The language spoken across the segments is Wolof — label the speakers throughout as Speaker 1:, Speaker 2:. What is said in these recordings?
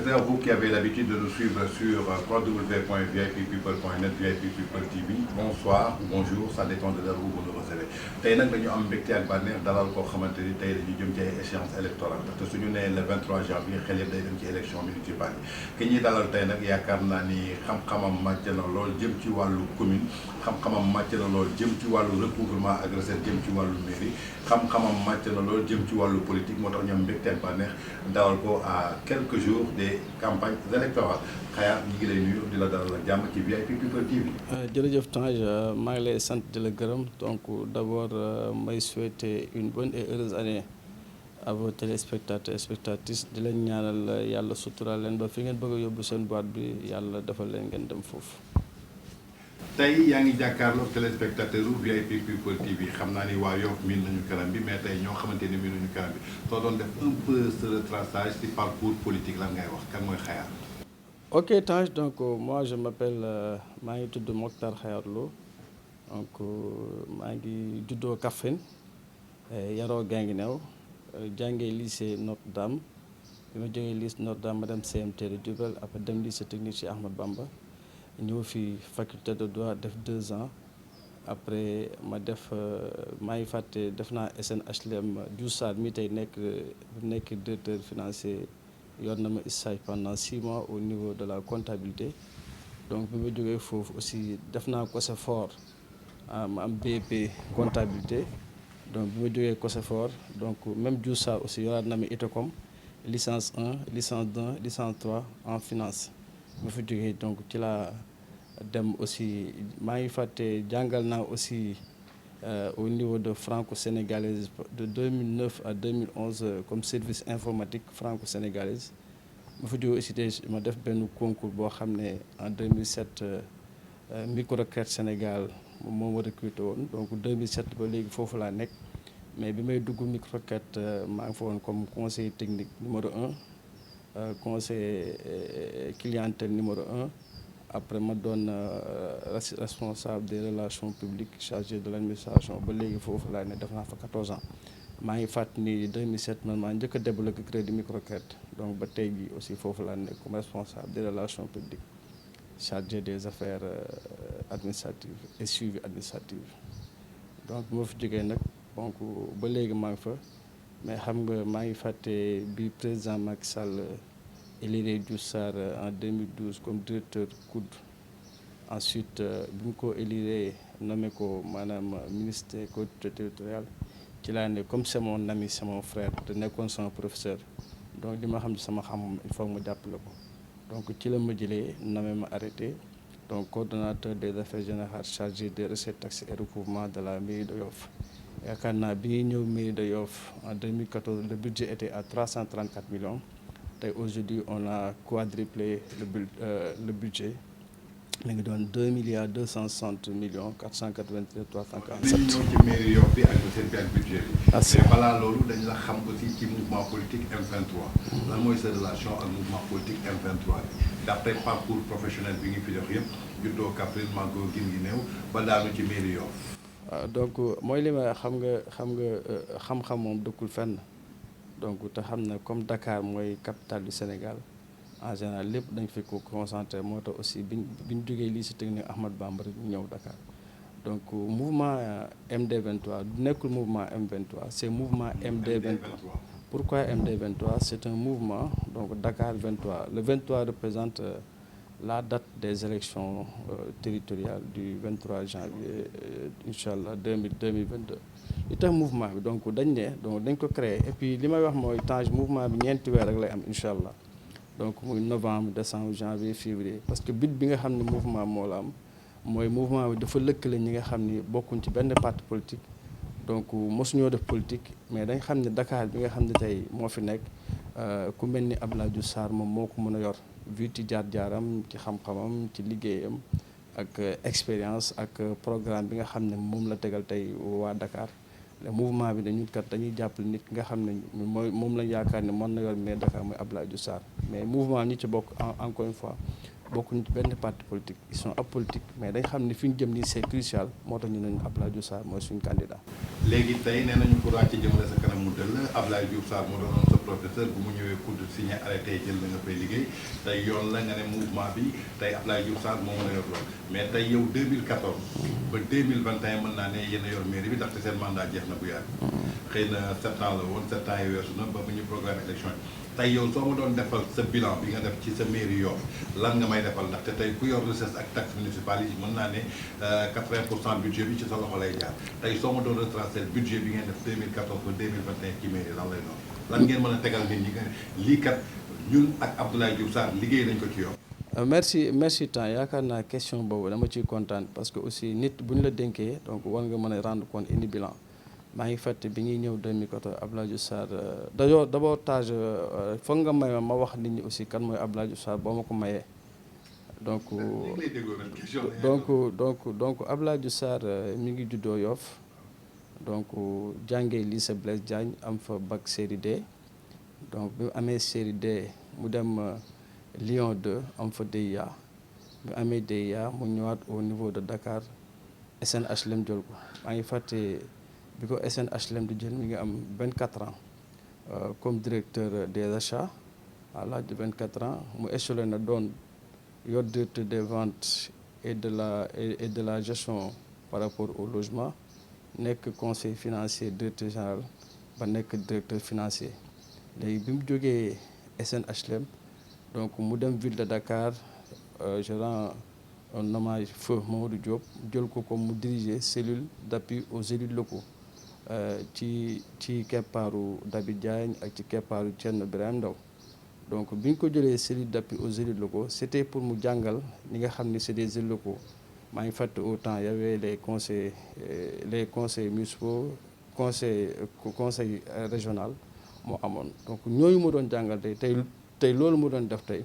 Speaker 1: téléspectateurs, vous qui avez l'habitude de nous suivre sur www.vippeople.net, VIP People TV, bonsoir ou bonjour, ça dépend de l'heure où vous nous recevez. Tey nag dañu am mbégte ak bànneex dalal koo xamante ni tey dañu jëm ci ay échéance électorale te suñu nee le 23 janvier xel yëpp day dem ci élection municipale yi ki ñuy dalal tey nag yaakaar naa ni xam-xamam màcc na lool jëm ci wàllu commune xam-xamam màcc na lool jëm ci wàllu recouvrement ak recette jëm ci wàllu mairie xam-xamam màcc na lool jëm ci wàllu politique moo tax ñu am mbégte ak bànneex dalal ko à quelques jours des campagnes électorales Khayar ñu ngi lay nuyu di la dalal ak jàmm ci VIP People TV.
Speaker 2: jërëjëf Tange maa ngi lay sant di la gërëm donc d'abord may souhaiter une bonne et heureuse année à vos téléspectateurs et spectatrices di leen ñaanal yàlla suturaal leen ba fi ngeen bëgg a yóbbu seen boîte bi yàlla defal leen ngeen dem foofu.
Speaker 1: tey yaa ngi jàkkaarloog téléspectateur u VIP People TV xam naa ni waa Yoff miin nañu kanam bi mais tey ñoo xamante ni miin nañu kanam bi soo doon def un peu ce retraçage ci parcours politique lan ngay wax kan mooy Khayar.
Speaker 2: Ok Tange donc moi je m'appelle maa ngi tudd Mokhtar Khayar Lo donc maa ngi juddoo Kaffrine yaroo Guinguinéo jàngee lycée Notre-Dame bi ma jógee lycée Notre-Dame ma dem CMT de Diourbel après dem lycée technique ci Ahmad Bamba ñëw fi faculté de droit def 2 ans après ma def maa ngi fàtte def naa SNHLM Diouf Sarr mi tey nekk directeur financier yor na ma stage pendant 6 mois au niveau de la comptabilité donc bi ma jógee foofu aussi def naa COSEFOR ma am BEP comptabilité donc bi ma jógee COSEFOR donc même Diouf Sarr aussi yoraat na ma ITOCOM licence 1 licence 2 licence 3 en finance ma fa jógee donc ci laa dem aussi maa ngi fàtte jàngal naa aussi au niveau de franco-sénégalaise de 2009 à 2011 comme service informatique franco-sénégalaise ma fa jógee aussi tey ma def benn concours boo xam ne en 2007 Microretraite Sénégal moo ma recruté woon donc 2007 ba léegi foofu laa nekk mais bi may dugg Microretraite maa ngi fa woon comme conseiller technique numéro 1 conseiller clientèle numéro 1 après ma doon responsable des relations publiques chargé de l'administration ba léegi foofu laa ne def naa fa 14 ans maa ngi fàttali ni 2007 man maa njëkk a débloqué crédit Microretraite donc ba tey jii aussi foofu laa ne comme responsable des relations publiques chargé des affaires administratives et suivi administratif donc bu ma fi jógee nag donc ba léegi maa ngi fa mais xam nga maa ngi fàtte bi président Macky Sall élire Diouf Sarr en 2012 comme directeur COUD ensuite bi mu ko élire nommé ko maanaam ministre des collectivités territoriales ci laa ne comme c'est mon ami c'est mon frère te nekkoon sama professeur donc li ma xam ne sama xam il faut mu jàppale ko donc ci la ma jëlee nommé ma arrêté donc coordonnateur des affaires générales chargé des recettes taxes et recouvrement de la mairie de Yoff yaakaar naa bi ñuy ñëw mairie de Yoff en 2014 le budget était à 334 millions tey aujourd'hui on a quadruplé le budget mi ngi doon 2 milliards 260 millions 493 347.
Speaker 1: ñëw ci mairie Yoff bi ak recette bi ak budget bi. mais balaa loolu dañ la xam aussi ci mouvement politique M23. lan mooy sa relation ak mouvement politique M23 bi d'après parcours professionnel bi ngi fi jox yëpp juddoo Kaffrine màggoo Guinguinéo ba daanu ci mairie Yoff.
Speaker 2: waaw donc mooy li ma xam nga xam-xam moom dëkkul fenn. donc te xam na comme Dakar mooy capitale du Sénégal en général lépp dañ fi ko concentré moo tax aussi bi ñu jógee lycée technique Ahmad Bamba rek ñu ñëw Dakar donc mouvement MD23 du nekkul mouvement M23 c'est mouvement MD23. Pourquoi MD23? C'est un mouvement donc Dakar 23 le 23 représente la date des élections territoriales du 23 janvier inchallah 2022 li tax mouvement bi donc dañ ko créer et puis li may wax mooy temps mouvement bi ñeenti weer rek lay am incha allah donc muy novembre décembre janvier février parce que but bi nga xam ne mouvement moo la am mooy mouvement bi dafa lëkkale ñi nga xam ni bokkuñ ci benn parti politique donc mosuñoo def politique mais dañ xam ne Dakar bi nga xam ne tey moo fi nekk ku mel ni Abdoulaye Diouf Sarr moom moo ko mën a yor vu ci jaar-jaaram ci xam-xamam ci liggéeyam ak expérience ak programme bi nga xam ne moom la tegal tey waa Dakar le mouvement bi dañu dañuy jàppale nit ki nga xam ne moom lañ yaakaar ne mën na yor mais Dakar mooy Abdoulaye Diouf Sarr mais mouvement ñi ci bokk encore une fois bokkuñu ci benn parti politique ils sont apolitiques mais dañ xam ne fi ñu jëm nii c'est crucial moo tax ñu ne Abdoulaye Diouf Sarr mooy suñu candidat.
Speaker 1: léegi tey nee nañu pour wàcc jëmale sa kanam mu dëll Abdoulaye Diouf Sarr moo doonoon sa professeur bu mu ñëwee kudd signé arrêté jël la nga fay liggéey tey yoon la nga ne mouvement bi tey Abdoulaye Diouf Sarr moo mën a yor loolu mais tey yow 2014 ba 2021 mën naa ne yéen a yor mairie bi ndaxte seen mandat jeex na bu yàgg. xëy na 7 ans la woon 7 ans yi weesu na ba bu ñu programme élection yi tey yow soo ma doon defal sa bilan bi nga def ci sa mairie Yoff lan nga may defal ndaxte tey ku yor recette ak taxe municipale yi mën naa ne 80% budget bi ci sa loxo lay jaar tey soo ma doon retracer budget bi ngeen def 2014 ba 2021 ci mairie lan lay doon lan ngeen mën a tegal nit ñi nga lii kat ñun ak Abdoulaye Diouf Sarr liggéey nañ ko ci Yoff.
Speaker 2: merci temps yaakaar naa question boobu dama ciy kontaan parce que aussi nit bu ñu la dénkee donc war nga mën a rendre compte indi bilan. maa ngi fàtte bi ñuy ñëw 2014 Abdoulaye Diouf Sarr d'abord foog nga may ma wax nit ñi aussi kan mooy Abdoulaye Diouf Sarr boo ma ko mayee donc Abdoulaye Diouf Sarr mi ngi juddoo Yoff donc jàngee lycée Blaise Diagne am fa bac série D donc bi mu amee série D mu dem Lyon 2 am fa DEA bi mu amee DEA mu ñëwaat au niveau de Dakar SNHLM jël ko maa ngi fàtte bi ko SNHLM di jël mi ngi am 24 ans comme directeur des achats à l'âge de 24 ans mu échelonné na doon yor directeur des ventes et de la gestion par rapport au logement nekk conseil financier directeur général ba nekk directeur financier léegi bi mu jógee SNHLM donc mu dem ville de Dakar je rends un hommage feu Mamadou Diop jël ko comme mu diriger cellule d'appui aux élus locaux ci keppaaru Dabi Diagne ak ci keppaaru Thierno Birahim Ndaw donc bi ñu ko jëlee cellule d'appui aux élus locaux c'était pour mu jàngal ñi nga xam ni c'est des élus locaux maa ngi fàtte au temps y avait les conseils municipaux conseil régional moo amoon donc ñooñu mu doon jàngal tey loolu mu doon def tey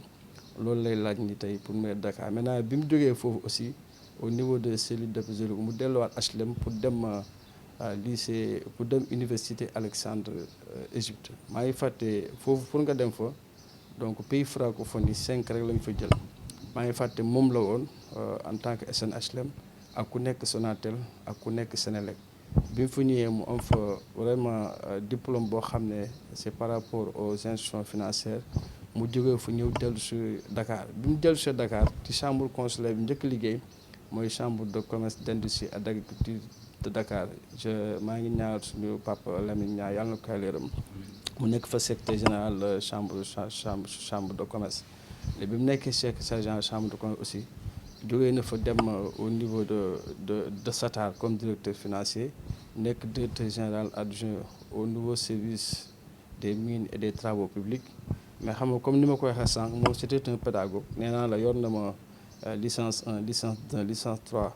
Speaker 2: loolu lay laaj ni tey pour maire Dakar maintenant bi mu jógee foofu aussi au niveau de cellule d'appui aux élus locaux mu delluwaat HLM pour dem lycée pour dem université Alexandre Égypte maa ngi fàtte foofu pour nga dem fa donc pays francophone yi 5 rek lañ fa jël maa ngi fàtte moom la woon en tant que SNHLM ak ku nekk Sonatel ak ku nekk Sénélec bi mu fa ñëwee mu am fa vraiment diplôme boo xam ne c'est par rapport aux institutions financières mu jógee fu ñëw dellu si Dakar bi mu dellu si Dakar ci chambre consulaire bi njëkk liggéey mooy chambre de commerce d'industrie et d'agriculture de Dakar maa ngi ñaar suñu papa Lamine Niang yàlla na ko leeram mu nekk fa secrétaire général chambre de commerce léegi bi mu nekkee secrétaire général chambre de commerce aussi jógee na fa dem au niveau de Satar comme directeur financier nekk directeur général adjoint au nouveau service des mines et des travaux publics mais xam nga comme ni ma ko waxee sànq moom c'était un pédagogue nee naa la yor na ma licence 1 licence 2 licence 3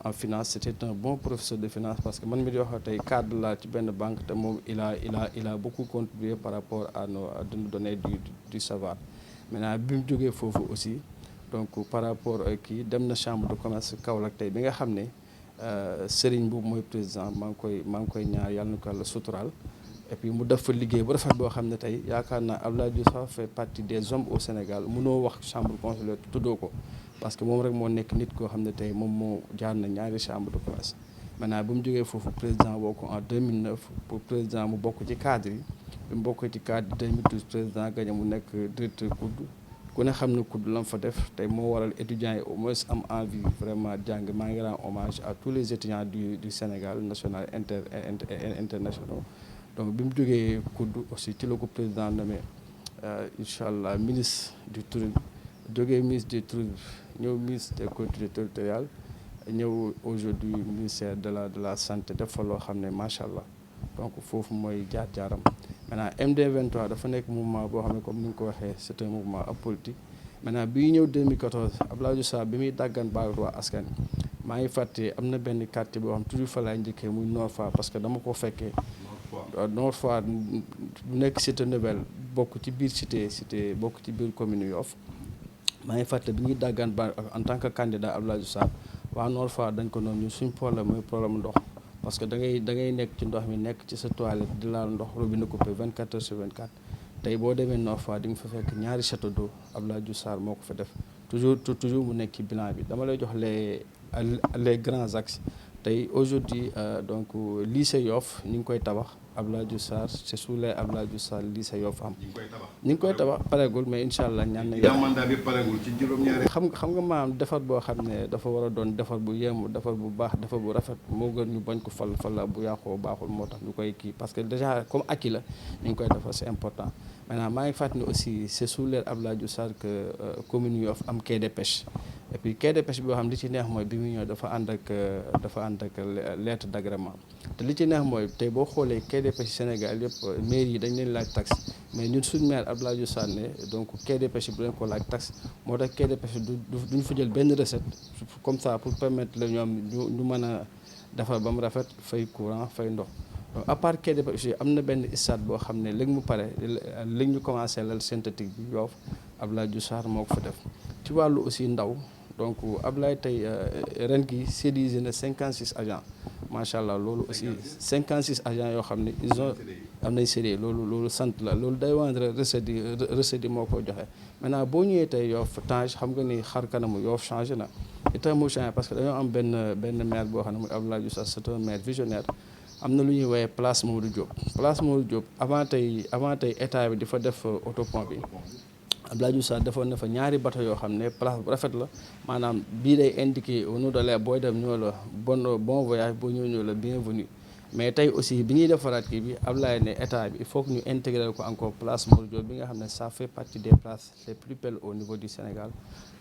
Speaker 2: en finance c'était un bon professeur de finance parce que man mi di wax tey cadre la ci benn banque te moom il a beaucoup contribué par rapport à nous donner du savoir maintenant bi mu jógee foofu aussi donc par rapport ak kii dem na chambre de commerce Kaolack tey bi nga xam ne Serigne boobu mooy président maa ngi koy ñaar yàlla na ko yàlla suturaal et puis mu def fa liggéey bu rafet boo xam ne tey yaakaar naa Abdoulaye Diouf Sarr fait partie des hommes au Sénégal mënoo wax chambre consulaire tuddoo ko parce que moom rek moo nekk nit koo xam ne tey moom moo jaar na ñaari chambre de commerce maintenant bu mu jógee foofu président woo ko en 2009 pour président mu bokk ci cadre yi bi mu bokk ci cadre 2012 président gagné mu nekk directeur COUD ku ne xam ne COUD la mu fa def tey moo waral étudiants yi au moins am envie vraiment jàng maa ngi rendre hommage à tous les étudiants du Sénégal national internationaux donc bi mu jógee COUD aussi ci la ko président nommé incha allah ministre du tourisme jógee ministre du tourisme ñëw ministre des collectivités territoriales ñëw aujourd'hui ministère de la santé def fa loo xam ne macha allah donc foofu mooy jaar-jaaram maintenant MD23 dafa nekk mouvement boo xam ne comme ni nga ko waxee c'est un mouvement apolitique maintenant bi ñëw 2014 Abdoulaye Diouf Sarr bi muy dàggan baal waa askan maa ngi fàtte am na benn quartier boo xam toujours fa laay njëkkee muy Nord Foire parce que dama ko fekkee Nord Foire bu nekk cité nouvelle bokk ci biir cité bokk ci biir commune Yoff maa ngi fàtte bi ñuy dàggaan ba en tant que candidat Abdoulaye Diouf Sarr waa Nord Foire dañ ko noonu suñ problème mooy problème ndox parce que da ngay nekk ci ndox mi nekk ci sa toilette di laal ndox robinet coupé 24 heures sur 24 tey boo demee Nord Foire di nga fa fekk ñaari château d'eau Abdoulaye Diouf Sarr moo ko fa def toujours mu nekk ci bilan bi dama lay jox les grands axes tey aujourd'hui donc lycée Yoff ñu ngi koy tabax Abdoulaye Diouf Sarr c'est sous les Abdoulaye Diouf Sarr lycée Yoff am. ñu ngi koy tabax pareegul mais incha allah ñaan nañu.
Speaker 1: mandat bi pareegul ci juróom-ñaari.
Speaker 2: xam nga maanaam defar boo xam ne dafa war a doon defar bu yéemu defar bu baax defar bu rafet moo gën ñu bañ ko fal la bu yàqoo baaxul moo tax ñu koy kii parce que déjà comme acquis la ñu ngi koy defar c'est important maintenant maa ngi fàttali aussi c'est sous les Abdoulaye Diouf Sarr que commune Yoff am quai de pêche. et puis quai de pêche boo xam li ci neex mooy bi mu ñëw dafa ànd ak lettre d'agrément te li ci neex mooy tey boo xoolee quai de pêche Sénégal yëpp mairie yi dañ leen laaj taxe mais ñun suñu maire Abdoulaye Diouf Sarr ne donc quai de pêche bu leen ko laaj taxe moo tax quai de pêche duñu fa jël benn recette comme ça pour permettre la ñoom ñu mën a defar ba mu rafet fay courant fay ndox donc à part quai de pêche am na benn stade boo xam ne léegi mu pare léegi ñu commencé lal synthétique bi Yoff Abdoulaye Diouf Sarr moo ko fa def ci wàllu aussi ndaw donc Ablaye tey ren gi sédisé na 56 agents macha allah loolu aussi 56 agents yoo xam ne ils ont am nañ série loolu sant la loolu day wàññi recette yi moo ko joxe maintenant boo ñëwee tey Yoff Tange xam nga ni xar kanamu Yoff changé na itam mu changé parce que dañoo am benn maire boo xam ne muy Abdoulaye Diouf Sarr c'est un maire visionnaire am na lu ñuy woowee place Mamadou Diop avant tey état bi di fa def autopont bi Abdoulaye Diouf Sarr defoon na fa ñaari bateau yoo xam ne place bu rafet la maanaam bii day indiqué au nom de l'air booy dem ñoo la bon voyage boo ñëw la bienvenue mais tey aussi bi ñuy defaraat kii bi Abdoulaye ne état bi il faut que ñu intégrer ko encore place Mamadou Diop bi nga xam ne ça fait partie des places les plus belles au niveau du Sénégal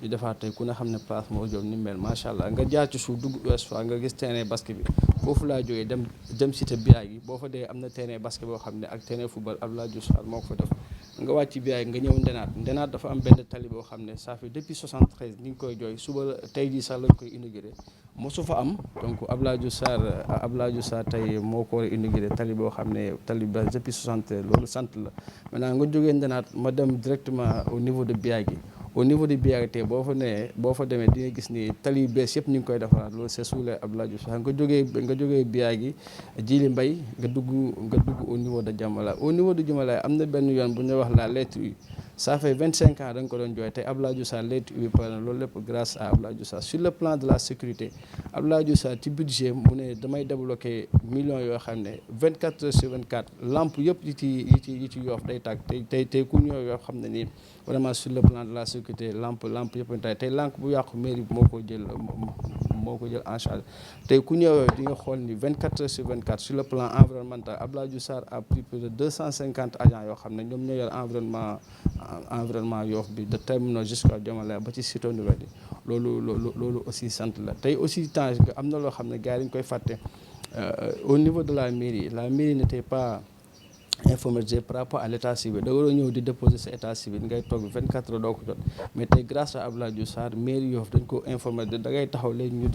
Speaker 2: ñu defaat tey ku ne xam ne place Mamadou Diop ni mel macha allah nga jaar ci suuf dugg Ouest Foire nga gis terrain basket bi foofu laa jógee dem cité biyaay gi boo fa dee am na terrain basket boo xam ne ak terrain football Abdoulaye Diouf Sarr moo ko fa def nga wàcc biyaay nga ñëw ndenaat dafa am benn tali boo xam ne ça fait depuis 73 ni ngi koy jooy suba tey jii sax lañ koy inauguré mosu fa am donc Abdoulaye Diouf Sarr tey moo ko war a inauguré tali boo xam ne tali ba depuis 73 loolu sant la maintenant nga jógee ndenaat ma dem directement au niveau de biyaay gi au niveau de biyaay tey boo fa demee di nga gis ni tali yu bees yëpp ñu ngi koy defaraat loolu c'est sous les Abdoulaye Diouf Sarr nga jógee biyaay gi Djily Mbaye nga dugg au niveau de Diamalaye am na benn yoon bu ñuy wax la lettre U ça fait 25 ans da nga ko doon jooy tey Abdoulaye Diouf Sarr lettre U bi par loolu lépp grâce à Abdoulaye Diouf Sarr sur le plan de la sécurité Abdoulaye Diouf Sarr ci budget mu ne damay débloquer millions yoo xam ne 24 heures sur 24 lampe yëpp yi ci Yoff day tàkk tey ku ñëw yoo xam ne nii vraiment sur le plan de la sécurité lampe yëpp tey lampe bu yàqu mairie bi moo ko jël en charge tey ku ñëw di nga xool ni 24 heures sur 24 sur le plan environnemental Abdoulaye Diouf Sarr a pris plus de 250 agents yoo xam ne ñoom ñoo yor environnement Yoff bi de terminal jusqu'à Diamalaye ba ci site nouvelle yi loolu aussi sant la tey aussi Tange am na loo xam ne gars yi dañu koy fàtte au niveau de la mairie n'était pas informé par rapport à l'état civil da nga ñëw di déposer sa état civil ngay toog 24 heures doo ko jot mais tey grâce à Abdoulaye Diouf Sarr mairie Yoff dañ ko informé da ngay taxaw léegi ñu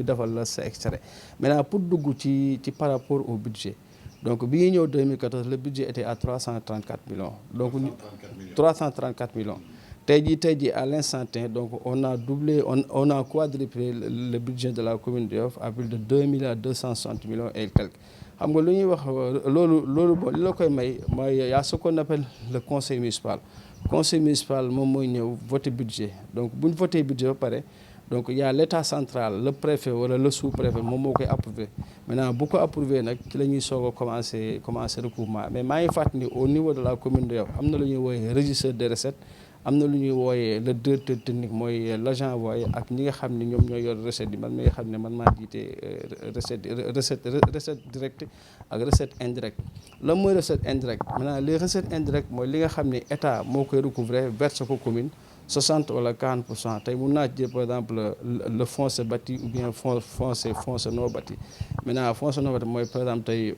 Speaker 2: defal la sa extrait maintenant pour dugg ci par rapport au budget donc bi ñuy ñëw 2014 le budget était à 334 millions donc 334 millions tey jii à l'instant T donc on a doublé on a quadruplé le budget de la commune de Yoff à plus de 2,260 millions et quelques xam nga lu ñuy wax loolu bon li la koy may mooy yaa ce qu'on appelle le conseil municipal moom mooy ñëw voter budget donc bu ñu voté budget ba pare donc il y a l'état central le préfet wala le sous-préfet moom moo koy approuvé maintenant bu ko approuvé nag ci la ñuy soog a commencer recouvrement mais maa ngi fàttali au niveau de la commune de Yoff am na lu ñuy wooyee régisseur des recettes am na lu ñuy wooyee le directeur technique mooy l'agent voyer ak ñi nga xam ne ñoom ñoo yor recette yi man mi nga xam ne man maa jiite recette directe ak recette indirecte lan mooy recette indirecte maintenant les recettes indirectes mooy li nga xam ne état moo koy recouvrer verse ko commune 60 wala 40% tey mun naa jël par exemple le foncier bâti ou bien foncier non bâti maintenant foncier non bâti mooy par exemple tey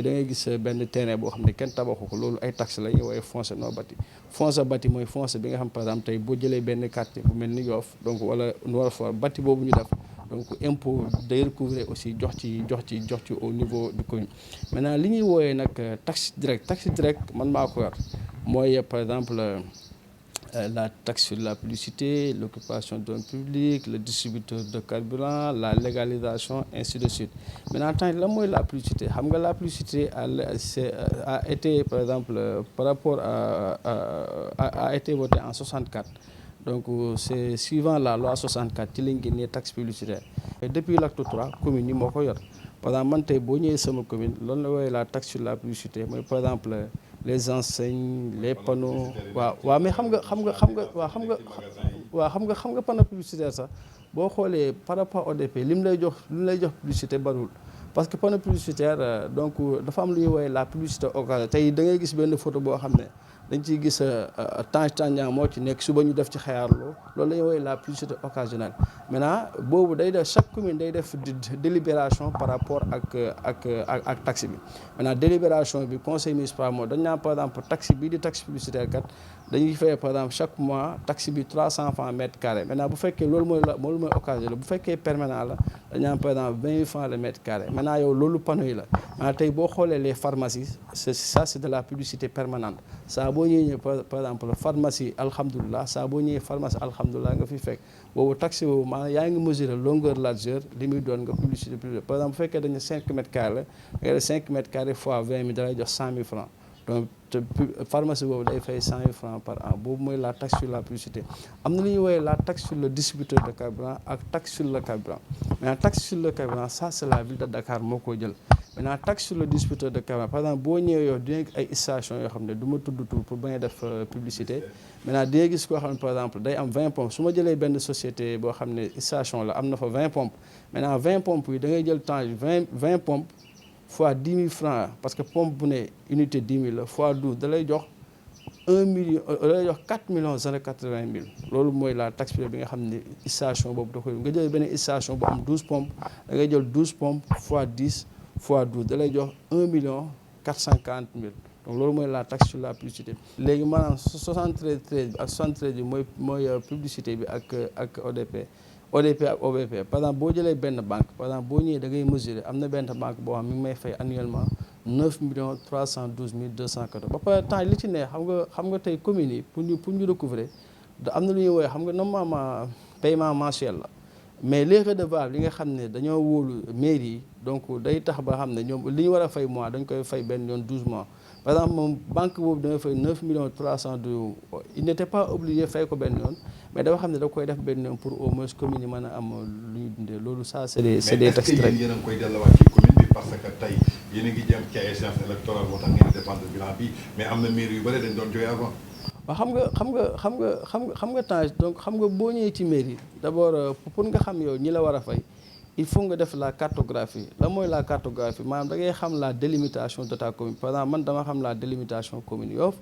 Speaker 2: da ngay gis benn terrain boo xam ne kenn tabaxu ko loolu ay taxes la ñuy woowee foncier non bâti foncier bâti mooy foncier bi nga xam par exemple tey boo jëlee benn quartier bu mel ni Yoff donc wala Nord Foire bâti boobu ñu def donc impôt day recouvrer aussi jox ci au niveau du commune maintenant li ñuy wooyee nag taxe directe man maa ko yor mooy par exemple la taxe sur la publicité, l'occupation d'un public, le distributeur de carburant, la légalisation, ainsi de suite. Maintenant, la mooy la publicité xam nga la publicité a été par exemple par rapport a été voté en 64. Donc c'est suivant la loi 64 ci lañ génnee taxe publicitaire. Et depuis l'acte 3 commune yi moo ko yor par exemple man tey boo ñëwee sama commune loolu la woowe la taxe sur la publicité mooy par exemple les enseignes les panneaux waaw mais xam nga panneau publicitaire sax boo xoolee par rapport au ODP li mu lay jox publicité bariwul parce que panneau publicitaire donc dafa am lu ñuy woowee la publicité occasionnelle tey da ngay gis benn photo boo xam ne dañ ciy gis Tange Tandian moo ci nekk suba ñu def ci xayaarloo loolu la ñuy woowee la publicité occasionnelle maintenant boobu day def chaque commune day def délibération par rapport ak taxe bi maintenant délibération bi conseil municipal moo dañ naan par exemple taxe bii di taxe publicitaire kat dañuy fay par exemple chaque mois taxe bi 300 francs mètre carré maintenant bu fekkee loolu mooy occasionnel bu fekkee permanent la dañ naan par exemple 20 francs le mètre carré maintenant yow loolu panneau yi la maintenant tey boo xoolee les pharmacies c'est de la publicité permanente saa boo ñëwee par exemple pharmacie alhamdulilah saa boo ñëwee pharmacie alhamdulilah nga fi fekk boobu taxe boobu maanaam yaa ngi mesurer longueur largeur li muy doon nga publicité par exemple bu fekkee dañu 5 mètres carrés la nga def 5 mètres carrés fois 20 000 da lay jox 100 000 francs donc pharmacie boobu day fay 100 000 francs par an boobu mooy la taxe sur la publicité am na lu ñuy woowee la taxe sur le distributeur de carburant ak taxe sur le carburant maintenant taxe sur le carburant ça c'est la ville de Dakar moo ko jël maintenant taxe sur le distributeur de carburant par exemple boo ñëwee yow dina ay station yoo xam ne du ma tudd tur pour bañ a def publicité maintenant di nga gis koo xam ne par exemple day am 20 pompes su ma jëlee benn société boo xam ne station la am na fa 20 pompes maintenant 20 pompes yi da ngay jël temps 20 pompes fois 10 000 francs parce que pompe bu ne unité 10 000 la fois 12 da lay jox 1 million da lay jox 4 millions 080 000 loolu mooy la taxe bi nga xam ne station boobu da koy nga jël benn station bu am 12 pompes da ngay jël 12 pompes fois 10 fois 12 da lay jox 1 million 440 000 donc loolu mooy la taxe sur la publicité. léegi maanaam 73 13 bi ak 73 bi mooy publicité bi ak ODP ak OBP par exemple boo jëlee benn banque par exemple boo ñëwee da ngay mesurer am na benn banque boo xam mi ngi may fay annuellement 9 millions 312 mille 214 ba pare temps li ci ne xam nga tey communes yi pour ñu recouvrer da am na lu ñuy woowee xam nga normalement paiement mensuel la mais les redevables yi nga xam ne dañoo wóolu mairie yi donc day tax ba xam ne ñoom li ñu war a fay mois dañ koy fay benn yoon 12 mois par exemple moom banque boobu danga fay 9 millions 312 il n'était pas obligé fay ko benn yoon mais dafa xam ne da koy def benn yoon pour au moins commune yi mën a am lu ñu dundee loolu ça c'est des taxes très.
Speaker 1: mais est-ce que yéen a ngi koy delluwaat ci commune bi parce que tey yéen a ngi jëm ci ay échéances électorales moo tax ngeen di dépendre bilan bi mais am na mairie yu bëri dañ doon joxe avant.
Speaker 2: waaw xam nga temps donc xam nga boo ñëwee ci mairie d'abord pour nga xam yow ñi la war a fay il faut nga def la cartographie la mooy la cartographie maanaam da ngay xam la délimitation de ta commune par exemple man dama xam la délimitation commune Yoff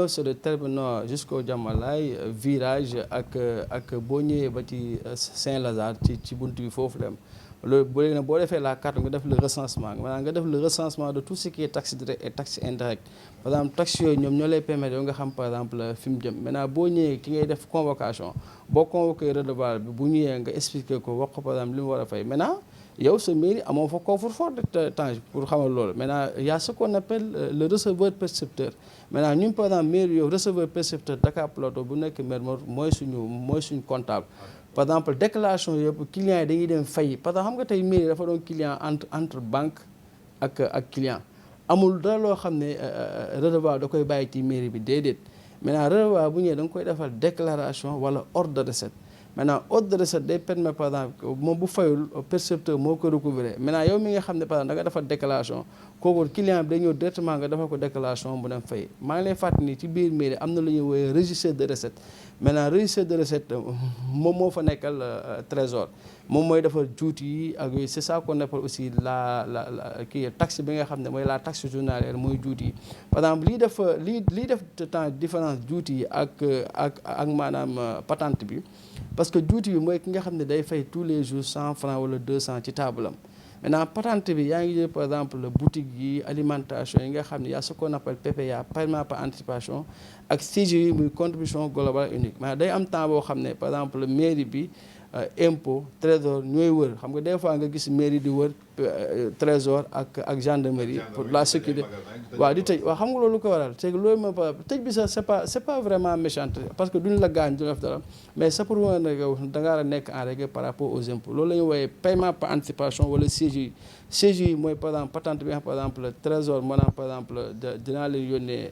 Speaker 2: c'est de Terme Nord jusqu'au Diamalaye virage ak boo ñëwee ba ci Saint-Lazare ci buntu bi foofu dem loolu bu léegi nag boo defee la carte nga def le recensement maanaam nga def le recensement de tout ce qui est taxe directe et taxe indirecte par exemple taxe yooyu ñoom ñoo lay permettre yow nga xam par exemple fi mu jëm maintenant boo ñëwee ki ngay def convocation boo convoqué redevable bi bu ñëwee nga expliqué ko wax ko par exemple li mu war a fay maintenant yow sa mairie amoo fa coffre-fort de temps pour xamal loolu maintenant il y a ce qu'on appelle le receveur percepteur maintenant ñun par exemple mairie yow receveur percepteur Dakar Plateau bu nekk maire mooy suñu comptable par exemple déclaration yëpp clients yi dañuy dem fay parce que xam nga tey mairie dafa doon client entre banque ak client amul dara loo xam ne redevable da koy bàyyi ci mairie bi déedéet maintenant redevable bu ñëwee da nga koy defal déclaration wala ordre de recette maintenant ordre de recette day permettre par exemple moom bu fayul percepteur moo ko recouvrer maintenant yow mi nga xam ne par exemple da nga defal déclaration kooku client bi day ñëw directement nga defal ko déclaration bu dem fay maa ngi lay fàttali ni ci biir mairie am na lu ñuy woowee registre de recette maintenant registre de recette moom moo fa nekkal trésor moom mooy defar juuti yi ak yooyu c'est ça qu'on appelle aussi la kii taxe bi nga xam ne mooy la taxe journalière mooy juuti yi par exemple lii def temps différence juuti yi ak maanaam patente bi parce que juuti bi mooy ki nga xam ne day fay tous les jours 100 francs wala 200 ci taabalam maintenant patente bi yaa ngi jël par exemple boutique yi alimentation yi nga xam ne y a ce qu'on appelle PPA paiement par anticipation ak CGI muy contribution globale unique maanaam day am temps boo xam ne par exemple mairie bi impôt trésor ñooy wër xam nga des fois nga gis mairie di wër trésor ak gendarmerie pour la sécurité waaw di tëj waaw xam nga loolu ko waral c'est que loolu ma tëj bi sax c'est pas vraiment méchant parce que duñ la gaañ du def dara mais c'est pour wane ne yow da ngaa nekk en règle par rapport aux impôts loolu la ñu wooyee paiement par anticipation wala CGI CGI mooy par exemple patente bi nga xam par exemple trésor maanaam par exemple dinaa leen yónnee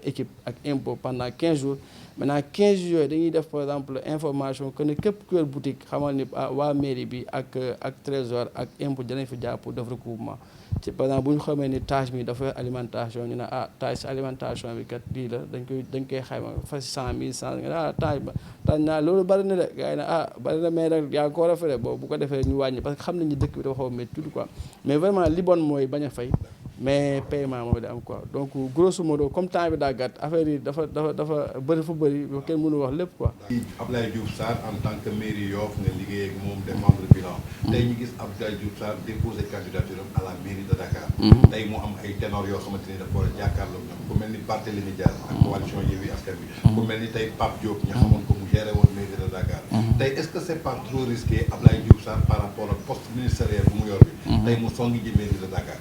Speaker 2: équipe ak impôt pendant 15 jours maintenant 15 jours yooyu dañuy def par exemple information que ne képp ku yor boutique xamal ni waa mairie bi ak trésor ak impôt dinañ fa jàpp pour def recouvrement ci par exemple bu ñu xamee ni tâche bi dafa alimentation ñu ne tâche alimentation bi kat lii la dañ koy xayma fa 100 000 100 nga tâche naa loolu bari na de gars yi ne bari na mais nag yaa ko war a fere boobu bu ko defee ñu wàññi parce que xam nañu dëkk bi dafa xaw a métti tout quoi mais vraiment li bon mooy bañ a fay mais paiement mooy da am quoi donc grosso modo comme temps bi daa gàtt affaire yi dafa bëri fa bëri kenn mënu wax lépp quoi.
Speaker 1: Abdoulaye Diouf Sarr en tant que mairie Yoff nga liggéey ak moom défendre bilan. tey ñu gis Abdoulaye Diouf Sarr déposé candidature am à la mairie de Dakar. tey mu am ay ténor yoo xamante ni dafa war a jàkkaarloo ñoom ku mel ni Barthélémy Dias ak coalition Yewwi Askan Wi. ku mel ni tey Pape Diop ñu xamoon ko mu géré woon mairie de Dakar. tey est-ce que c'est pas trop risqué Abdoulaye Diouf Sarr par rapport ak poste ministériel bu mu yor bi. tey mu songi ji mairie de Dakar.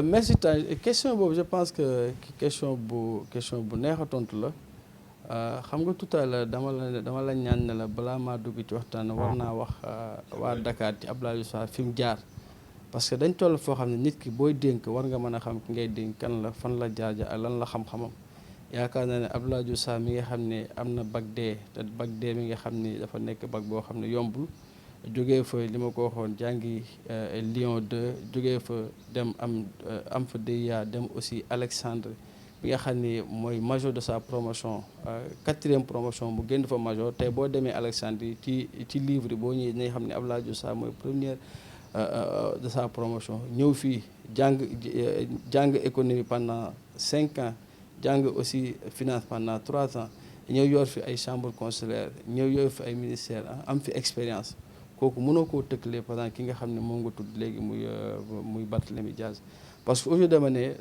Speaker 2: merci Tange question boobu je pense que question bu neex a tontu la xam nga tout à l'heure dama la ñaan ne la balaa maa dugg ci waxtaan war naa wax waa Dakar ci Abdoulaye Diouf Sarr fi mu jaar parce que dañ toll foo xam ne nit ki booy dénk war nga mën a xam ki ngay dénk kan la fan la jaar ak lan la xam-xamam yaakaar naa ne Abdoulaye Diouf Sarr mi nga xam ne am na bac D te bac D mi nga xam ni dafa nekk bac boo xam ne yombul jógee fa li ma ko waxoon jàngi Lyon 2 jógee fa dem am fa DEA dem aussi Alexandre bi nga xam ni mooy major de sa promotion 4e promotion mu génn fa major tey boo demee Alexandre ci livre boo ñëwee dinañ xam ne Abdoulaye Diouf Sarr mooy première de sa promotion ñëw fii jàng économie pendant 5 ans jàng aussi finance pendant 3 ans ñëw yor fi ay chambre consulaire ñëw yor fi ay ministère am fi expérience kooku mënoo koo tëkkalee par exemple ki nga xam ne moom nga tudd léegi muy Barthélémy Dias parce que aujourd'hui dama ne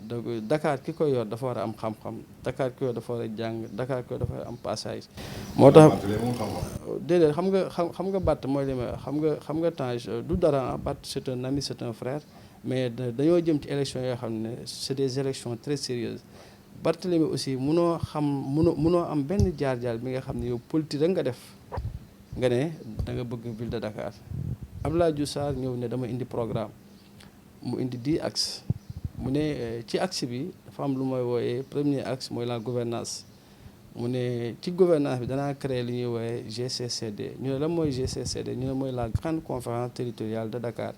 Speaker 2: Dakar ki ko yor dafa war a am xam-xam Dakar ki ko yor dafa war a jàng Dakar ki ko dafa war a am passage moo tax déedéet xam nga Bart mooy li ma xam nga Tange du dara Bart c'est un ami c'est un frère mais dañoo jëm ci élection yoo xam ne c'est des élections très sérieuses Barthélémy aussi munoo am benn jaar-jaar bi nga xam ne yow politique rek nga def nga ne da nga bëgg ville de Dakar Abdoulaye Diouf Sarr ñëw ne dama indi programme mu indi 10 axes mu ne ci axe bi dafa am lu mooy wooyee premier axe mooy la gouvernance mu ne ci gouvernance bi danaa créer li ñuy wooyee GCCD ñu ne la mooy GCCD ñu ne mooy la grande conférence territoriale de Dakar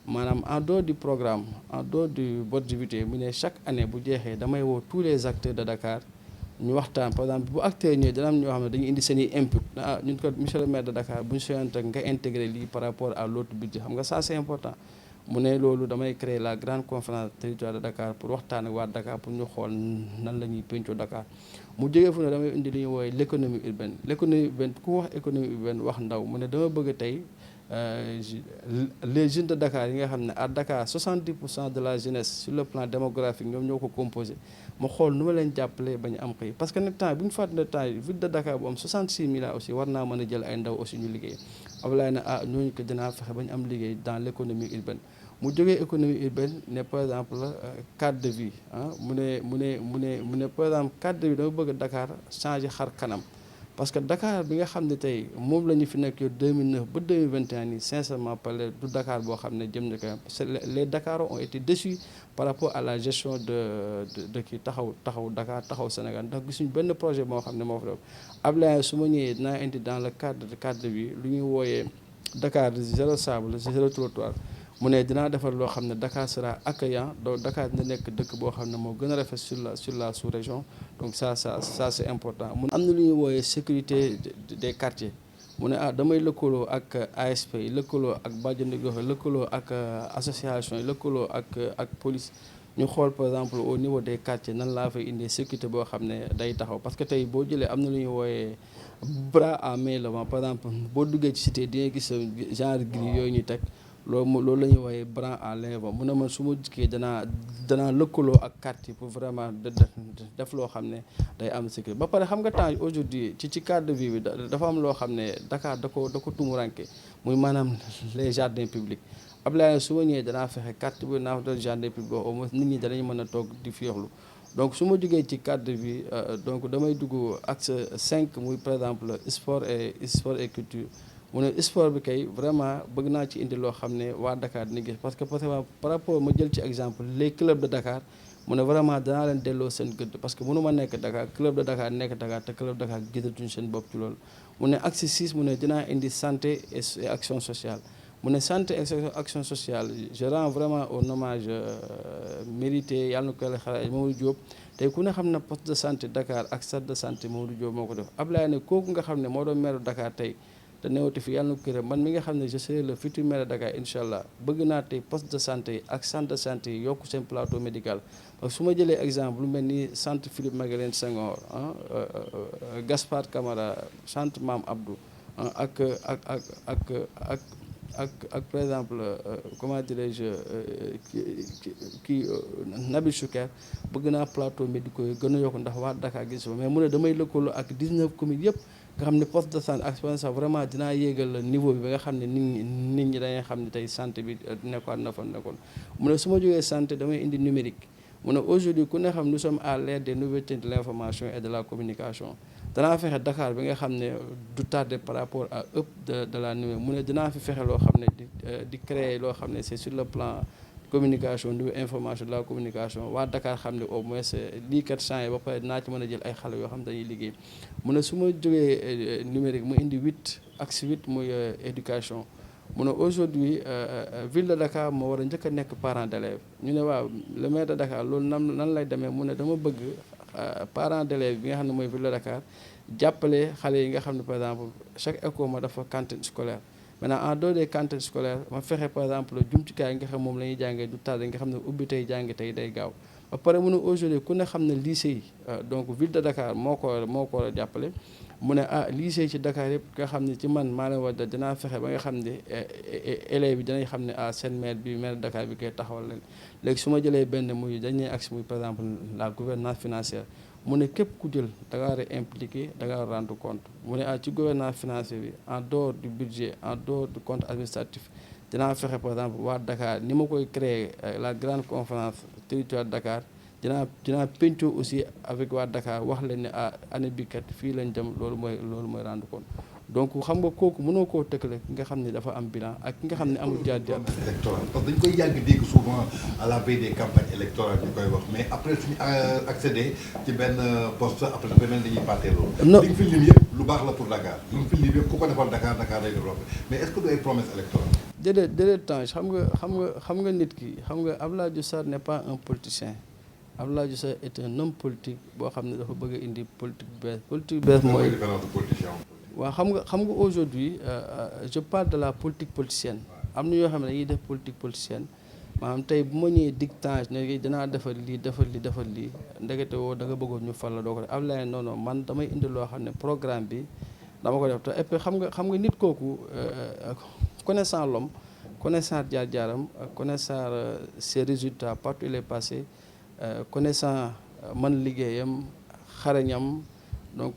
Speaker 2: maanaam en dehors du programme en dehors du board d'activité mu ne chaque année bu jeexee damay woo tous les acteurs de Dakar ñu waxtaan par exemple bu acteurs ñëwee dana am ñoo xam ne dañuy indi seen i input ñun ko monsieur le maire de Dakar bu ñu soyante nga intégré lii par rapport à l'autre budget xam nga ça c'est important mu ne loolu damay créer la grande conférence territoriale de Dakar pour waxtaan ak waa Dakar pour ñu xool nan la ñuy pencoo Dakar mu jógee fu ne damay indi li ñuy woowee l'économie urbaine ku wax économie urbaine wax ndaw mu ne dama bëgg tey les jeunes de Dakar yi nga xam ne à Dakar 70% de la jeunesse sur le plan démographique ñoom ñoo ko composé ma xool nu ma leen jàppalee ba ñu am xëy parce que nag temps bu ñu fàttali ne temps ville de Dakar bu am 66 000 aussi war naa mën a jël ay ndaw aussi ñu liggéey Abdoulaye ne ñooñu ko dinaa fexe ba ñu am liggéey dans l'économie urbaine mu jógee économie urbaine ne par exemple cadre de vie mu ne par exemple cadre de vie dama bëgg Dakar changer xar kanam parce que Dakar bi nga xam ne tey moom la ñu fi nekk 2009 ba 2021 nii sincèrement parler du Dakar boo xam ne jëm na kanam parce que les Dakar ont été déçus par rapport à la gestion de kii taxaw Dakar taxaw Sénégal ndax gisuñ benn projet boo xam ne moo fa def Ablaye su ma ñëwee dinaa indi dans le cadre bi lu ñuy wooyee Dakar zéro sable zéro trottoir mu ne dinaa defar loo xam ne Dakar sera accueillant donc Dakar dina nekk dëkk boo xam ne moo gën a rafet sur la sous-région donc ça c'est important. mu am na lu ñuy wooyee sécurité des quartiers mu ne damay lëkkaloo ak ASP yi lëkkaloo ak bàjjenu gox yi lëkkaloo ak association yi lëkkaloo ak police ñu xool par exemple au niveau des quartiers nan laa fay indi sécurité boo xam ne day taxaw parce que tey boo jëlee am na lu ñuy wooyee bras à main levant par exemple boo duggee ci cité di nga gis genre grille yooyu ñuy teg. loolu la ñuy woowee bras à l'avant mu ne man su ma jikkee danaa lëkkaloo ak quartier pour vraiment def loo xam ne day am sécurité ba pare xam nga temps aujourd'hui ci cadre de vie bi dafa am loo xam ne Dakar da ko tumuranke muy maanaam les jardins publics Ablaye su ma ñëwee danaa fexe carte bi naa fa doon gendarmerie publique au moins nit ñi danañ mën a toog di féexlu donc su ma jógee ci cadre bi donc damay dugg axe 5 muy par exemple sport et culture mu ne sport bi kay vraiment bëgg naa ci indi loo xam ne waa Dakar dina gis parce que par rapport ma jël ci exemple les clubs de Dakar mu ne vraiment danaa leen delloo seen gëdd parce que mënu ma nekk Dakar club de Dakar nekk Dakar te club de Dakar gisatuñu seen bopp ci loolu mu ne axe 6 mu ne dinaa indi santé et action sociale mu ne santé et action sociale je rends vraiment un hommage mérité yàlla na ko yàlla xalaat Mamadou Diop tey ku ne xam ne poste de santé Dakar ak centre de santé Mamadou Diop moo ko def Ablaye ne kooku nga xam ne moo doon maire Dakar tey te newati fi yàlla na ko këram man mi nga xam ne je serai le futur maire de Dakar incha allah bëgg naa tey poste de santé yi ak centre de santé yi yokk seen plateau médical parce que su ma jëlee exemple lu mel ni centre Philippe Maguilène Senghor Gaspard Camara centre Mame Abdou ak par exemple comment dirais-je kii Nabil Choucair bëgg naa plateau médicaux yi gën a yokk ndax waa Dakar gis mais mu ne damay lëkkaloo ak 19 communes yëpp nga xam ne poste de santé ak sax vraiment dinaa yéegal niveau bi ba nga xam ne nit ñi dañuy xam ne tey santé bi nekkoon na fa nekkoon mu ne su ma jógee santé damay indi numérique mu ne aujourd'hui ku ne xam nous sommes à l'ère des nouveautés de l'information et de la communication danaa fexe Dakar bi nga xam ne du tardé par rapport à ëpp de la numérique mu ne dinaa fi fexe loo xam ne di créer loo xam ne c'est sur le plan communication niveau information de la communication waa Dakar xam ne au moins lii kat changé ba pare dinaa ci mën a jël ay xale yoo xam ne dañuy liggéey mu ne su ma jógee numérique mu indi 8 axe 8 muy éducation mu ne aujourd'hui ville de Dakar moo war a njëkk a nekk parent d'élève ñu ne waaw le maire de Dakar loolu nan lay demee mu ne dama bëgg parent d'élève bi nga xam ne mooy ville de Dakar jàppale xale yi nga xam ne par exemple chaque école ma dafa cantine scolaire maintenant en dehors des cantines scolaires ma fexe par exemple jumtukaay yi nga xam moom la ñuy jàngee du tardé nga xam ne ubbi tey jàngi tey day gaaw ba pare mu ne aujourd'hui ku ne xam ne lycée yi donc ville de Dakar moo ko war a jàppale mu ne lycée yi ci Dakar yëpp nga xam ne ci man maa leen wax dinaa fexe ba nga xam ne élèves yi dinañ xam ne seen maire bi maire de Dakar bi koy taxawal leen léegi su ma jëlee benn muy dañuy axe muy par exemple la gouvernance financière mu ne képp ku jël da ngaa war a impliqué da ngaa war a rendre compte mu ne ci gouvernance financière bi en dehors du budget en dehors du compte administratif dinaa fexe par exemple waa Dakar ni ma koy créer la grande conférence territoire Dakar dinaa pencoo aussi avec waa Dakar wax leen ne année bi kat fii lañ dem loolu mooy rendre compte donc xam nga kooku mënoo koo tëkkale ki nga xam ne dafa am bilan ak ki nga xam ne amul jaar-jaar
Speaker 1: électoral parce que dañ koy yàgg dégg souvent à la veille des campagnes électorales ñu koy wax mais après suñu accédé ci benn poste après beneen dañuy fàtte loolu li nga fi lim yëpp lu baax la pour Dakar li nga fi lim yëpp ku ko defal Dakar day développé mais est-ce que du ay promesse électorale
Speaker 2: déedéet Tange xam nga nit ki xam nga Abdoulaye Diouf Sarr n'est pas un politicien Abdoulaye Diouf Sarr est un homme politique boo xam ne dafa bëgg a indi politique bees mooy waaw xam nga aujourd'hui je parle de la politique politicienne am na yoo xam ne dañuy def politique politicienne maanaam tey bu ma ñëwee dictage ne danaa defal lii ndekete woo da nga bëggoon ñu fal la doo ko def Abdoulaye non man damay indi loo xam ne programme bi dama ko def te et puis xam nga nit kooku connaissant l'homme connaissant jaar-jaaram connaissant ses résultats partout il est passé connaissant man liggéeyam xarañam donc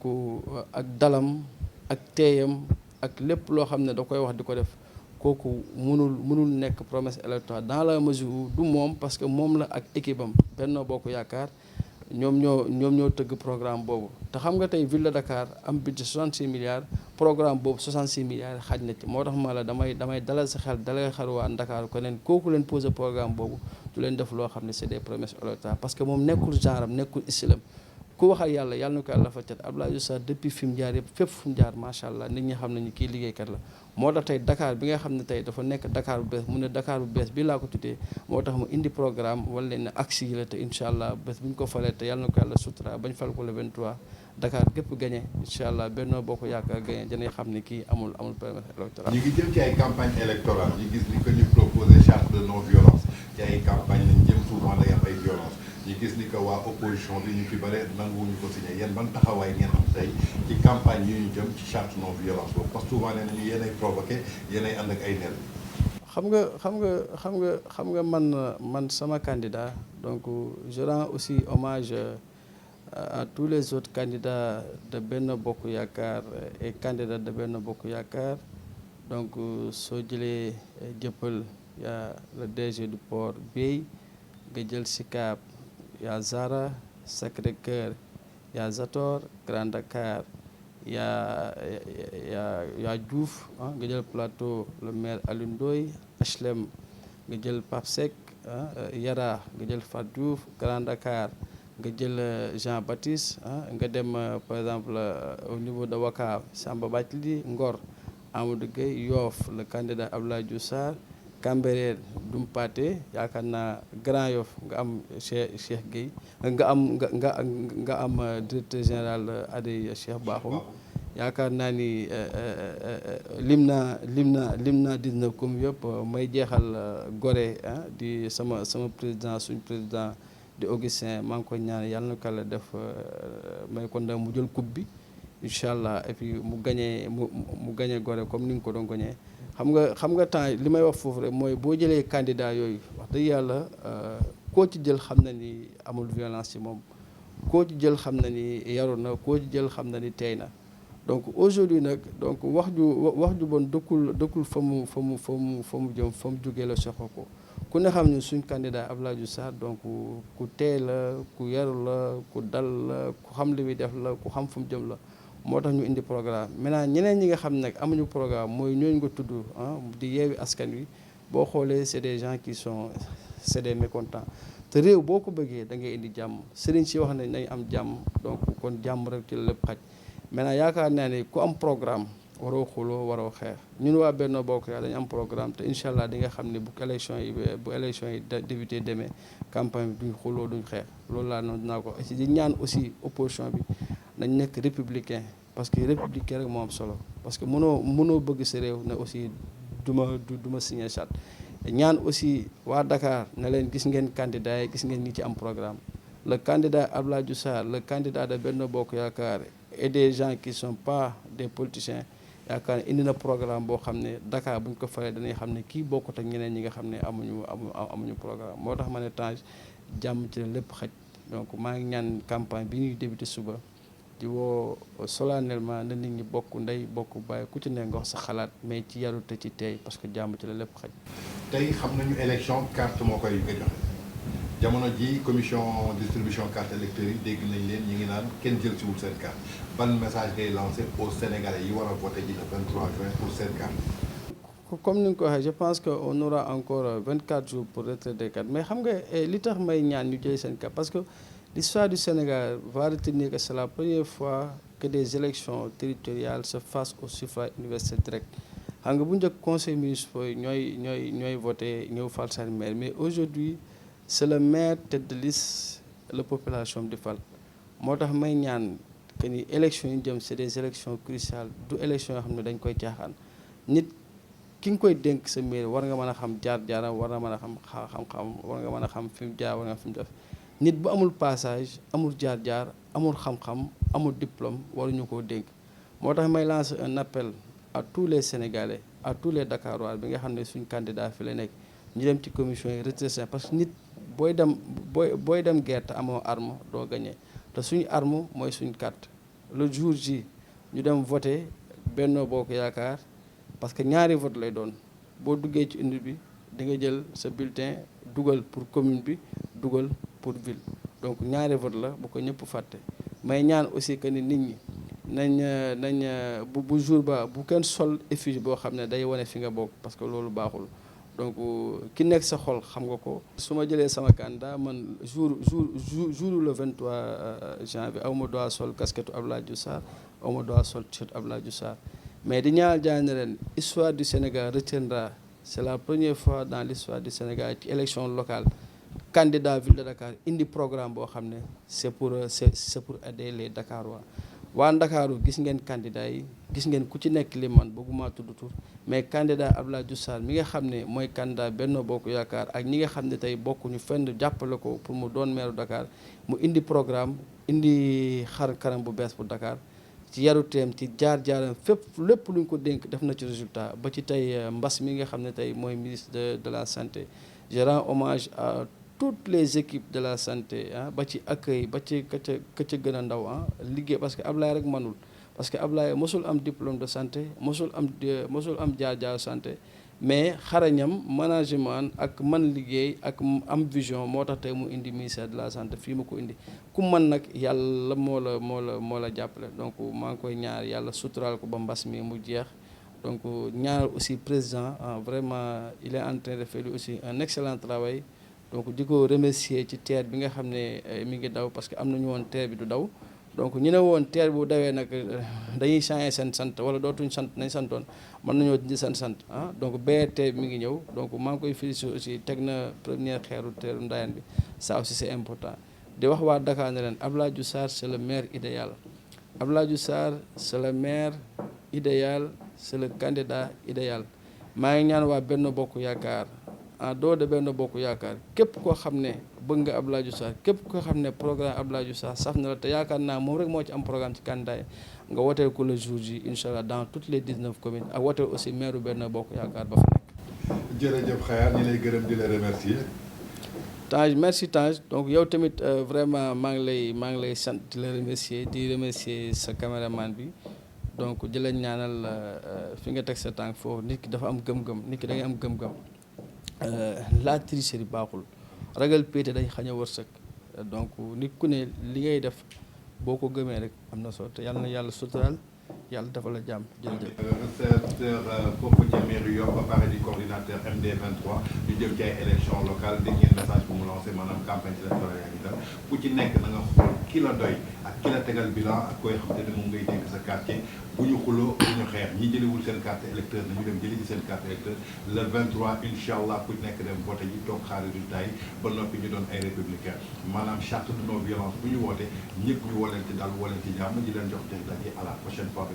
Speaker 2: ak dalam ak teeyam ak lépp loo xam ne da koy wax di ko def kooku mënul nekk promesse électorale dans la mesure où du moom parce que moom la ak équipe am Benno Bokk Yaakaar ñoom ñoo tëgg programme boobu te xam nga tey ville de Dakar am budget 66 milliards programme boobu 66 milliards xaj na ci moo tax ma la damay dalal sa xel dalal xel waa Dakar ko leen kooku leen posé programme boobu du leen def loo xam ne c'est des promesses électorales parce que moom nekkul genre am nekkul islam ku wax ak yàlla na ko yàlla fa cat Abdoulaye Diouf Sarr depuis fi mu jaar yëpp fépp fu mu jaar macha allah nit ñi xam nañu kii liggéeykat la moo tax tey Dakar bi nga xam ne tey dafa nekk Dakar bu bees mu ne Dakar bu bees bi laa ko tuddee moo tax mu indi programme wala leen ne axe yi la te incha allah bés bu ñu ko falee te yàlla na ko yàlla sutura bañ fal ko le 23 Dakar gépp gagné incha allah Benno Bokk Yaakaar gagné dinañ xam ne kii amul promesse électorale.
Speaker 1: ñu ngi jëm ci ay campagne électorale ñu gis ni que ñu proposé charte de non violence ci ay campagne lañ jëm souvent day am ay violence ñu gis ni que waa opposition bi ñu fi bare nanguwuñu ko signé yéen ban taxawaay ngeen am tey ci campagne yi ñu jëm ci charte non violence boobu parce que souvent nee nañu yéenay provoqué yéenay ànd ak ay nerf.
Speaker 2: xam nga man sama candidat donc je rends aussi hommage à tous les autres candidats de Benno Bokk Yaakaar et candidats de Benno Bokk Yaakaar donc soo jëlee jëppal y a le DG du port Bey, nga jël Sicap y a Zara, Sacré-Cœur, y a Zator, Grand Dakar, y a Diouf nga jël Plateau le maire Alioune Ndoye, HLM nga jël Pape Seck Yara nga jël Fat Diouf, Grand Dakar nga jël Jean-Baptiste nga dem par exemple au niveau de Ouakam Samba Bathily, Ngor Amadou Gueye, Yoff le candidat Abdoulaye Diouf Sarr, Cambérène Doumpaté yaakaar naa Grand Yoff nga am Cheikh Gueye nga am directeur général ADI Cheikh Bakhoum yaakaar naa ni lim naa 19 comme yëpp may jeexal Gorée di sama président suñ président di Augustin maa ngi ko ñaan yàlla na ko la def may ko ndam mu jël coupe bi incha allah et puis mu gagné Gorée comme ni nga ko doon gagné xam nga temps li may wax foofu rek mooy boo jëlee candidat yooyu wax dëgg yàlla koo ci jël xam na ni amul violence ci moom koo ci jël xam na ni yaru na koo ci jël xam na ni tey na donc aujourd'hui nag donc wax ju bon dëkkul fa mu jëm fa mu jógee la soxla ko ku ne xam ne suñ candidat Abdoulaye Diouf Sarr donc ku teey la ku yaru la ku dal la ku xam li muy def la ku xam fu mu jëm la moo tax ñu indi programme maintenant ñeneen ñi nga xam nag amuñu programme mooy ñooñu nga tudd di yeewi askan wi boo xoolee c'est des gens qui sont c'est des mécontents te réew boo ko bëggee da ngay indi jàmm sëriñ si wax nañ nañ am jàmm donc kon jàmm rek ci la lépp xaj maintenant yaakaar naa ne ku am programme waroo xuloo waroo xeex ñun waa Benno Bokk Yaakaar dañu am programme te incha allah di nga xam ne bu élection yi débuté demee campagne bi duñ xuloo duñ xeex loolu laa noonu dinaa ko di ñaan aussi opposition bi nañ nekk républicain parce que républicain rek moo am solo parce que mënoo bëgg sa réew ne aussi du ma signé charte ñaan aussi waa Dakar ne leen gis ngeen candidat yi gis ngeen ñi ci am programme le candidat Abdoulaye Diouf Sarr le candidat de Benno Bokk Yaakaar et des gens qui sont pas des politiciens yaakaar indi na programme boo xam ne Dakar bu ñu ko faree dañuy xam ne kii bokkut ak ñeneen ñi nga xam ne amuñu programme moo tax ma ne Tange jàmm ci la lépp xaj donc maa ngi ñaan campagne bi ñuy débuté suba di woo solennellement na nit ñi bokk ndey bokk bàyyi ku ci ne nga wax sa xalaat mais ci yaru te ci teey parce que jàmm ci la lépp xaj.
Speaker 1: tey xam nañu élection carte moo koy nga joxe jamono ji commission distribution carte électeurs yi dégg nañ leen ñi ngi naan kenn jël ci wul seen carte ban message ngay lancé aux Sénégalais yi war a voté ji le 23 juin pour seen carte.
Speaker 2: comme ni nga ko waxee je pense que on aura encore 24 jours pour retrait des cartes mais xam nga li tax may ñaan ñu jël seen carte parce que l'histoire du Sénégal va retenir que c'est la première fois que des élections territoriales se fassent au suffrage universel direct xam nga bu njëkk conseil municipal ñooy voté ñëw fal seen maire mais aujourd'hui c'est le maire tête de liste la population di fal moo tax may ñaan que ni élections yi jëm c'est des élections cruciales du élections yoo xam ne dañ koy caaxaan nit ki nga koy dénk sa maire war nga mën a xam jaar-jaaram war nga mën a xam xam-xam war nga mën a xam fi mu jaar war nga fi mu def nit bu amul passage amul jaar-jaar amul xam-xam amul diplôme waruñu koo dénk moo tax may lancer un appel à tous les Sénégalais à tous les Dakarois bi nga xam ne suñ candidat fi la nekk ñu dem ci commission yi retraité parce que nit booy dem guerre te amoo arme doo gagné te suñu arme mooy suñ carte le jour J ñu dem voté Benno Bokk Yaakaar parce que ñaari vote lay doon boo duggee ci unité bi di nga jël sa bulletin dugal pour commune bi dugal pour ville donc ñaari vote la bu ko ñëpp fàtte may ñaan aussi que ni nit ñi nañ bu jour ba bu kenn sol effigie boo xam ne day wane fi nga bokk parce que loolu baaxul donc ki nekk sa xol xam nga ko su ma jëlee sama candidat man jour le 23 janvier aw ma droit sol casquette Abdoulaye Diouf Sarr aw ma droit sol t-shirt Abdoulaye Diouf Sarr mais di ñaanal jaane ren histoire du Sénégal retiendra c'est la première fois dans l'histoire du Sénégal ci élection locale candidat ville de Dakar indi programme boo xam ne c'est pour aider les Dakarois waa Ndakaaru gis ngeen candidat yi gis ngeen ku ci nekk li man bëgguma tudd tur mais candidat Abdoulaye Diouf Sarr mi nga xam ne mooy candidat Benno Bokk Yaakaar ak ñi nga xam ne tey bokkuñu fenn jàppale ko pour mu doon maire Dakar mu indi programme indi xar kanam bu bees pour Dakar ci yaruteem ci jaar-jaaram fépp lépp luñ ko dénk def na ci résultat ba ci tey mbas mi nga xam ne tey mooy ministre de la santé je rends hommage à toutes les équipes de la santé ba ci accueil ba ci ka ca gën a ndaw liggéey parce que Ablaye rek manul parce que Ablaye mosul am diplôme de santé mosul am jaar-jaar santé mais xarañam management ak man liggéey ak am vision moo tax tey mu indi ministère de la santé fii ma ko indi ku man nag yàlla moo la jàppale donc maa ngi koy ñaar yàlla suturaal ko ba mbas mi mu jeex donc ñaar aussi président vraiment il est en train de faire aussi un excellent travail donc di ko remercier ci TER bi nga xam ne mi ngi daw parce que am nañu woon TER bi du daw donc ñu ne woon TER bu dawee nag dañuy changer seen sant wala dootuñ sant nañ santoon mën nañoo di sant donc BRT mi ngi ñëw donc maa ngi koy féliciter aussi teg na première xeeru teeru Ndayane bi ça aussi c'est important di wax waa Dakar ne leen Abdoulaye Diouf Sarr c'est le maire idéal Abdoulaye Diouf Sarr c'est le maire idéal c'est le candidat idéal maa ngi ñaan waa Benno Bokk Yaakaar en dehors de Benno Bokk Yaakaar képp koo xam ne bëgg nga Abdoulaye Diouf Sarr képp koo xam ne programme Abdoulaye Diouf Sarr saf na la te yaakaar naa moom rek moo ci am programme ci candidat yi nga woteel ko le jour ji incha allah dans toutes les 19 communes ak woteel aussi maire Benno Bokk Yaakaar ba fa nekk.
Speaker 1: jërëjëf Khayar ñi lay gërëm di la remercier.
Speaker 2: Tange merci Tange donc yow tamit vraiment maa ngi lay sant di la remercier di remercier sa caméraman bi donc di la ñaanal fi nga teg sa tànk foofu nit ki dafa am gëm-gëm nit ki da ngay am gëm-gëm. La tricherie baaxul ragal péete day xañ a wërsëg donc nit ku ne li ngay def boo ko gëmee rek am na solo te yàlla na yàlla suturaal yàlla dafa la jàmm jërëjëf.
Speaker 1: Recteur Popo Diaméry Yoff ba pare di coordinateur MD23 ñu jëm ci ay élection locale dégg ngeen message bu mu lancé maanaam campagne électorale yaa ngi tam ku ci nekk na nga xool ki la doy ak ki la tegal bilan ak koy xam te ne moom ngay dénk sa quartier bu ñu xuloo bu ñu xeex ñi jëliwul seen carte électeur nañu dem jëli ci seen carte électeur le 23 incha allah ku nekk dem voté ji toog xaar résultat yi ba noppi ñu doon ay républicain maanaam charte de non violence bu ñu woote ñëpp ñu woo leen ci dal woo leen ci jàmm di leen jox teg daje à la prochaine fois.